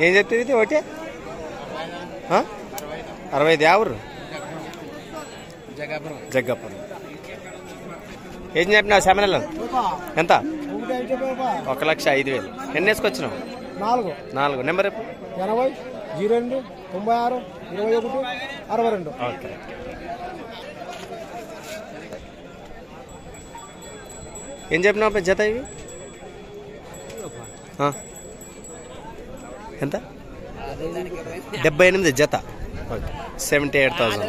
ఏం చెప్తుంది ఇది ఒకటి 65 ఎవరు జగ్గాపురం ఏం చెప్పినావు సెమినల్ ఎంత 1,05,000 ఎన్ని వేసుకొచ్చినావు 4 నెంబర్ 80 96 21 ఓకే ఏం చెప్పినావు జత ఇవి ఎంత 78 జత 78,000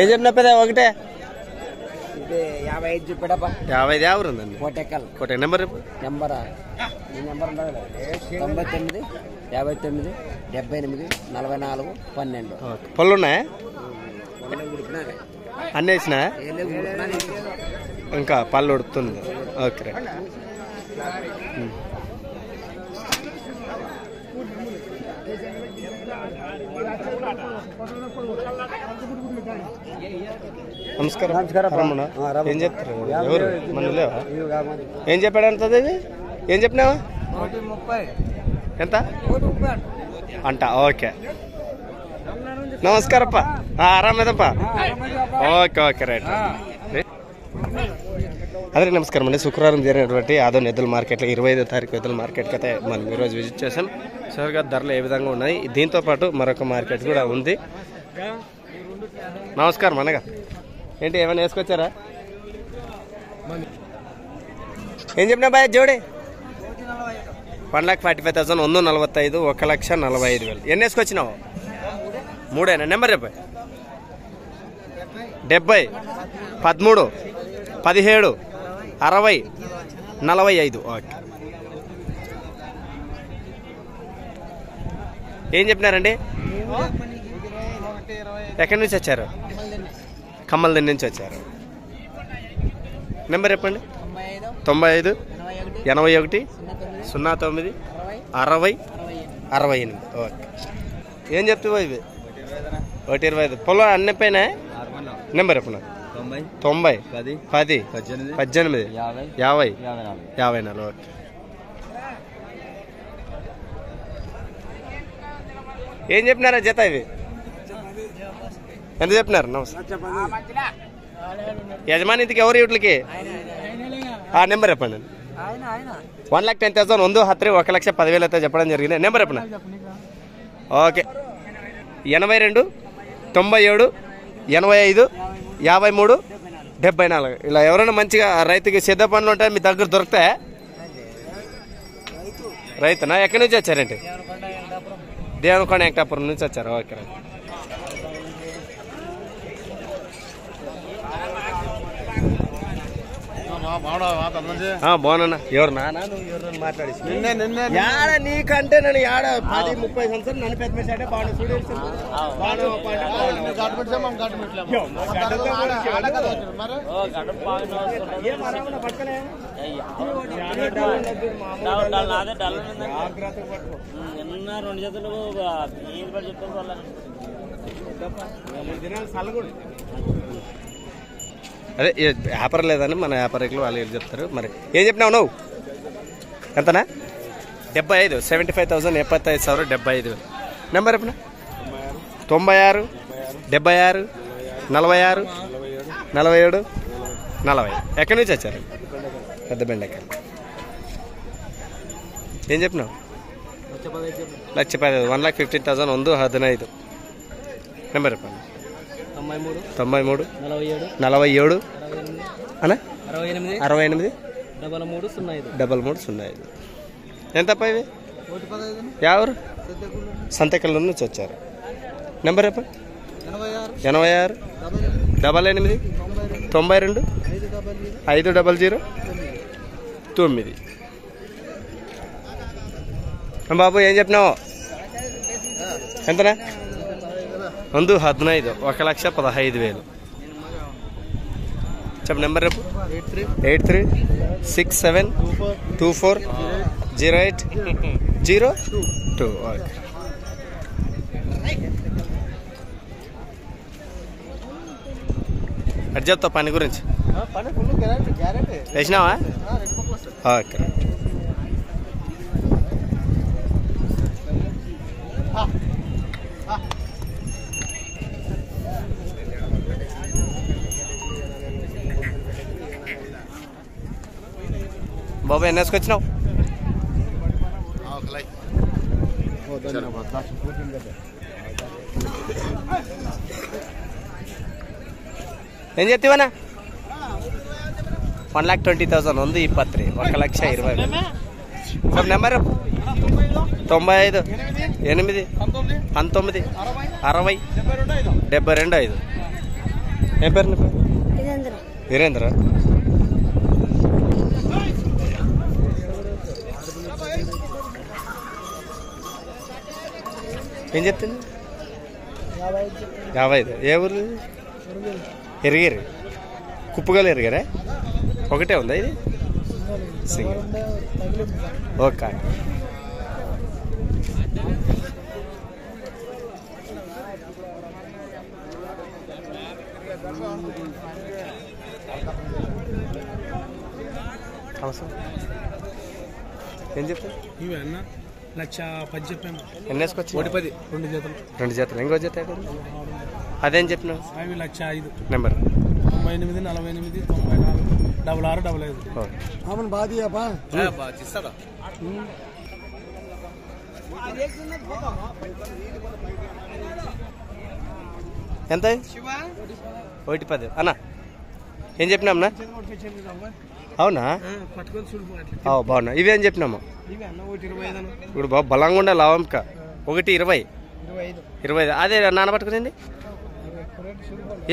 ఏం చెప్పినా పెద్ద ఒకటే 55 చెప్పాడప్ప 55 ఎవరు ఉందండి కోటెక్కల్ నెంబర్ 99 59 78 44 12 పళ్ళు ఉన్నాయా అన్నీ వేసినా ఇంకా పళ్ళు ఉడుతుంది ఓకే నమస్కారం ఏం చెప్తారు ఎవరు మన లేవా ఏం చెప్పాడు అంతది ఏం చెప్పినావా ఎంత అంట ఓకే నమస్కారప్ప ఆరామేదప్ప ఓకే ఓకే రైట్ అదే నమస్కారం అండి శుక్రవారం జరిగినటువంటి ఆదోని ఎద్దుల మార్కెట్లో 25వ తారీఖు ఎద్దుల మార్కెట్కి అయితే మనం ఈరోజు విజిట్ చేసాం షూర్గా ధరలు ఏ విధంగా ఉన్నాయి దీంతోపాటు మరొక మార్కెట్ కూడా ఉంది నమస్కారం అనగా ఏంటి ఏమైనా వేసుకొచ్చారా ఏం చెప్పినా బాయ్ జోడి 1,45,000 145 1,45,000 ఎన్ని వేసుకొచ్చినావు 3 నెంబర్ చెప్ప 70 13 17 60 45 ఓకే ఏం చెప్పినారండి ఎక్కడి నుంచి వచ్చారు కమ్మలదిండి నుంచి వచ్చారు నెంబర్ చెప్పండి 95 81 09 60 68 ఓకే ఏం చెప్తావు ఇవి 1,25 పొలం అన్ని పైన నెంబర్ చెప్పండి 90 10 18 50 54 ఓకే ఏం చెప్పినారా జత ఇవి ఎంత చెప్పినారు నమస్తే యజమానికి ఎవరు వీటికి నెంబర్ చెప్పండి 1,10,000 1,10,000 అయితే చెప్పడం జరిగింది నెంబర్ చెప్పండి ఓకే 82 97 85 53 74 ఇలా ఎవరైనా మంచిగా రైతుకి సిద్ధ పనులు ఉంటాయి మీ దగ్గర దొరుకుతాయా రైతునా ఎక్కడి నుంచి వచ్చారండి దేవనకొండ వెంకటాపురం నుంచి వచ్చారు ఓకే బాగున్నా ఎవరు నాన్న ఎవరు మాట్లాడి నీకంటే నన్ను 10-30 సంవత్సరాలు నన్ను పెద్ద అంటే అదే వ్యాపారం లేదని మన వ్యాపారికులు వాళ్ళు చెప్తారు మరి ఏం చెప్పినావు నువ్వు ఎంతనా 75 75,000 75,000 75,000 నెంబర్ చెప్పిన 96 76 46 47 40 ఎక్కడి నుంచి వచ్చారు పెద్ద బెండకాయలు ఏం చెప్పినావు 1,15,000 1,15,000 నెంబర్ చెప్పండి 93 47 అనా 68 3305 ఎంత అప్ప ఇవి ఎవరు సంతకల్ నుంచి వచ్చారు నెంబర్ చెప్పండి 86 88 92 500 9 బాబు ఏం చెప్పినావు ఎంతనా 1,15,000 1,15,000 చెప్ప నెంబర్ రేపు 8367240802 అది చెప్తా పని గురించి వేసినావా? ఓకే. బాబు ఎన్ని వేసుకొచ్చినావు? ఏం చెప్తావనా? 1,20,000 ఉంది. 23 1,20,000. Sir number 95 8 19 60 72 5. ఏం పేరు నీ పేరు? వీరేంద్ర. ఏం చెప్తుంది? 55. ఏ ఊరు? ఎరిగిరి. కుప్పగలు ఎరిగారా? ఒకటే ఉందా ఇది? సింగిల్. ఓకే. ఏం చెప్తాను? ఇవి అన్న 1,10,000 చెప్పాము. ఎన్ని వేసుకొచ్చి? 10 2 జతలు. 2 జతలు. ఇంకో జత అదేం చెప్పినావు? అవి 1,05,000. నెంబర్ 98 48 94 66 55. అవును బాదియాపా ఇస్తాడా? ఎంత? 1,10. అన్న ఏం చెప్పినామన్నా? అవునా? బాగున్నా. ఇవేం చెప్పినాము? ఇప్పుడు బాబు బలంగా ఉండే లావంక 1,20. 25. అదే నానబట్టుకునండి.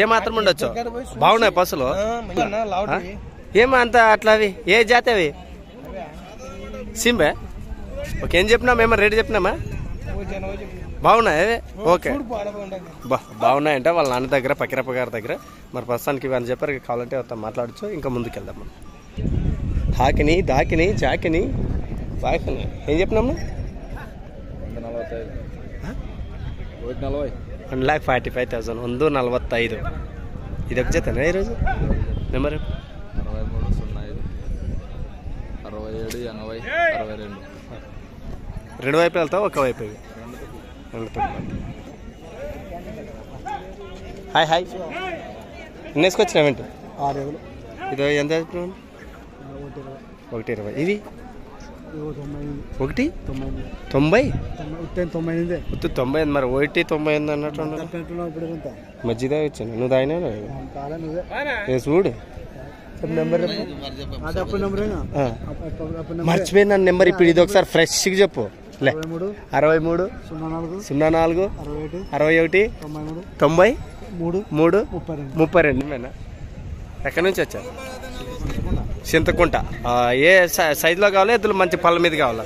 ఏ మాత్రం ఉండొచ్చు? బాగున్నాయి పసులు. ఏమో అంత అట్లా అవి ఏ జాతి అవి? సింబే. ఓకే. ఏం చెప్పినామా? ఏమో రేటు చెప్పినామా? బాగున్నాయి. ఓకే. బాగున్నాయంటే వాళ్ళ నాన్న దగ్గర పకిరప్ప గారి దగ్గర. మరి ప్రస్తుతానికి ఇవన్నీ చెప్పారు. కావాలంటే మాట్లాడచ్చు. ఇంకా ముందుకు వెళ్దాం మనం. హాకిని దాకిని చాకిని బాకిని ఏం చెప్పినాము? 1,45,000. 1,45. ఇది ఒక జతనా ఈరోజు? నెంబర్ 2 వైపు వెళ్తావు? ఒక వైపు? Hi hi. ఎన్ని వేసుకొచ్చినావేంటి? 6 ఇది ఎంత చెప్పినావు? 1,20. ఇది 1,90. 90 మరి 1,98 అన్నట్టు మధ్యదే వచ్చాను. నువ్వు తాగినా చూడు. మర్చిపోయిన నెంబర్ ఇప్పుడు ఇది ఒకసారి ఫ్రెష్గా చెప్పు. 63 04 61 90 3 32. ఎక్కడి నుంచి వచ్చారు? చింతకుంట. ఏ సైజులో కావాలా? ఎద్దులు మంచి పళ్ళ మీద కావాలా?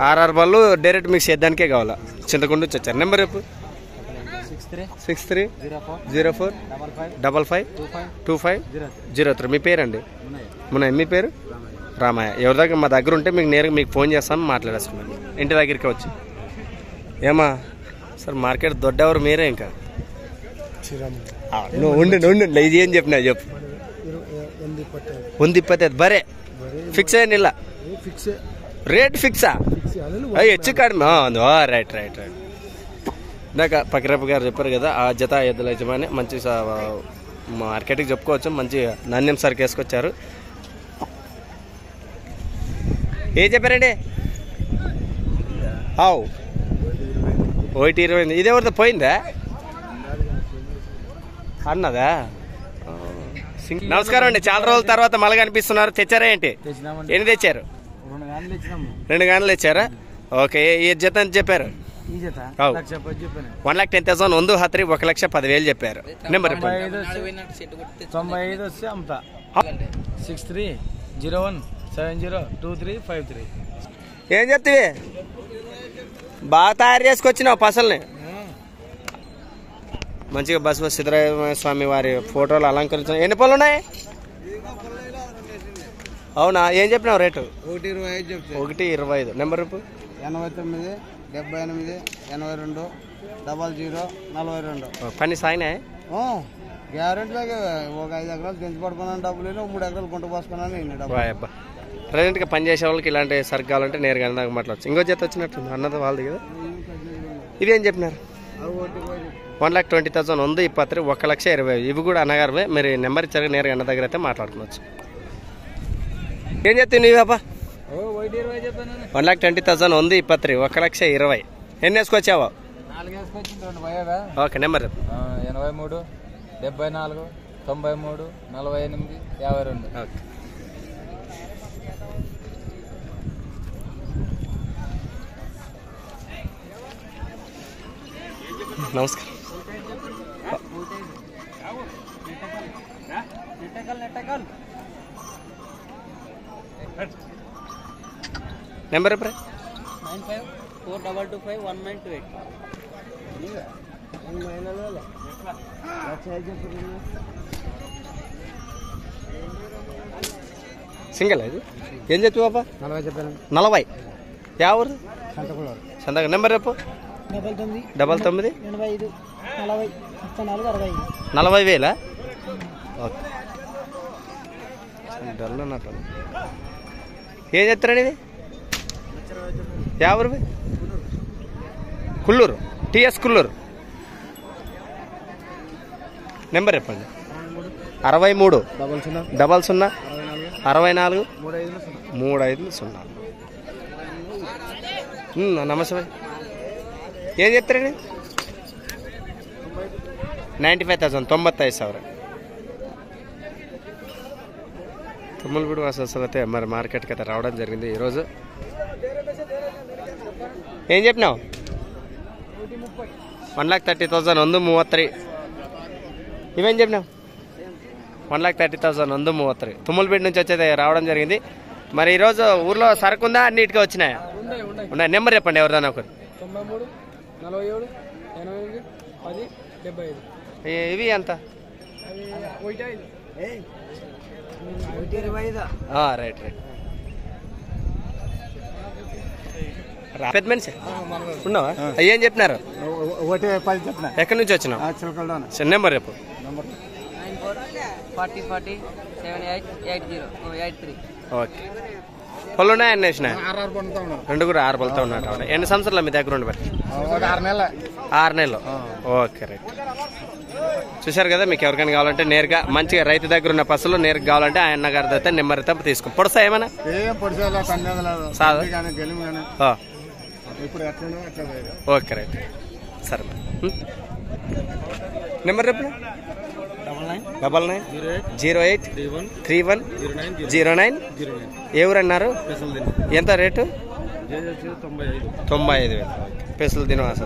6 బళ్ళు డైరెక్ట్ మీకు సేద్దానికే కావాలా? చింతకుంట నుంచి వచ్చారు. నెంబర్ రేపు 63 04 55 25 03. మీ పేరండి? మునయ్య. మీ పేరు? రామయ్య. ఎవరి దగ్గర మా దగ్గర ఉంటే మీకు నేరుగా మీకు ఫోన్ చేస్తాను, మాట్లాడేస్తున్నాను ఇంటి దగ్గరికి వచ్చి. ఏమా సార్ మార్కెట్ దొడ్డెవరు మీరే? ఇంకా నువ్వు ఉండు. ఇది ఏం చెప్పినా చెప్పు. 1,25 బరే ఫిక్స్ అయ్యింది. ఇలా రేట్ ఫిక్సా? హెచ్చు కడిమా? రైట్. ఇందాక పకిరప్ప గారు చెప్పారు కదా, ఆ జత ఎద్దుల యజమాని మంచి మార్కెట్కి చెప్పుకోవచ్చు. మంచి నాణ్యం సరికి వేసుకొచ్చారు. ఏం చెప్పారండి? 1,20. ఇదేవరితో పోయిందా అన్నదా? నమస్కారం అండి. చాలా రోజుల తర్వాత మళ్ళీ కనిపిస్తున్నారు. తెచ్చారా ఏంటి? ఎన్ని తెచ్చారు? 2 గంటలు తెచ్చారా? ఓకే. ఏ జత అని చెప్పారు? 1,10,000. 1,10,000 చెప్పారు. నెంబర్ 95 వస్తే అమ్ముతా. 63 01 70 23 53. ఏం చెప్తివి? బాగా తయారు చేసుకొచ్చినావు పసల్ని. మంచిగా బసవ సిద్ధరామ స్వామి వారి ఫోటోలు అలంకరించిన. ఎన్ని పళ్ళు ఉన్నాయి? అవునా? ఏం చెప్పినావు రేటు? 1,25. నెంబర్ 89 78 82 00 42. పని సాయినా? గ్యారెంటీ ఒక 5 ఎకరాలు తెంచి పడుకున్నాను డబ్బులు 3 ఎకరాలు గుంట పోసుకున్నాను ఇన్ని డబ్బులు. అబ్బా ప్రజెంట్గా పనిచేసే వాళ్ళకి ఇలాంటి సరుకు కావాలంటే నేరుగా నాకు మాట్లాడచ్చు. ఇంకో జత వచ్చినట్టు అన్నది వాళ్ళది కదా. ఇవేం చెప్పినారు? 1,20,000 ఉంది 20 1,20,000. ఇవి కూడా అన్నగారువే. మీరు నెంబర్ ఇచ్చారు నేరుగా అన్న దగ్గర అయితే మాట్లాడుకోవచ్చు. ఏం చెప్తావు నీవేపా? 1,20,000 ఉంది 20 1,20,000. ఎన్ని వేసుకొచ్చావో? Okay number 83 74 93 48 52. ఓకే నమస్కారం. నెంబర్ ఎప్పుడు? 9542251928. సింగిల్ అది. ఏం చెప్తావు బాబా? 40 చెప్పాను. 40. ఎవరు? సంతకులవారు. సంతకం నెంబర్ రేపు 99 85 40 64 40,000. ఓకే డల్ అన్నట్టు. ఏం చెప్తారండి ఇది? ఎవరు? కుల్లూరు టిఎస్ కుల్లూరు. నెంబర్ చెప్పండి. 63 00 64 35 0. నమస్తే భాయ్. ఏం చెప్తారండి? 95,000 95,000. తుమ్మలగూడు అసలు అయితే మరి మార్కెట్కి అయితే రావడం జరిగింది ఈరోజు. ఏం చెప్పినావు? 1,30,000 ఉంది 33. ఇవేం చెప్పినావు? 1,30,000 ఉంది 33. తుమ్మలపేట నుంచి వచ్చేది రావడం జరిగింది. మరి ఈరోజు ఊర్లో సరుకు ఉందా? అన్నిటికీ వచ్చినాయా? ఉన్నాయి. నెంబర్ చెప్పండి ఎవరిదైనా ఒకరు. 93 47 88 10 75. ఇవి ఎంత? Right right. పెద్ద మనిషి ఉన్నావా? ఏం చెప్పినారు? 10 చెప్పిన. ఎక్కడి నుంచి వచ్చినావు? నెంబర్ రేపు. 40 40 78 80 83. ఓకే. పళ్ళు ఉన్నాయా? అన్నీ వచ్చినాయి. 2 కూడా 6 పళ్ళతో ఉన్నట్టు. ఎన్ని సంవత్సరాలు మీ దగ్గర ఉండి? 6 నెలలు. Okay right. చూశారు కదా. మీకు ఎవరికైనా కావాలంటే నేరుగా మంచిగా రైతు దగ్గర ఉన్న పసులు నేరుగా కావాలంటే ఆయన గారి అయితే నెంబర్ అయితే తీసుకో. పొడుస్తా ఏమన్నా? Okay right. సరే నెంబర్ రేపు 99 08 31 09. ఏ ఊరు అన్నారు? ఎంత రేటు? 95,000. పెసలు తినవాస.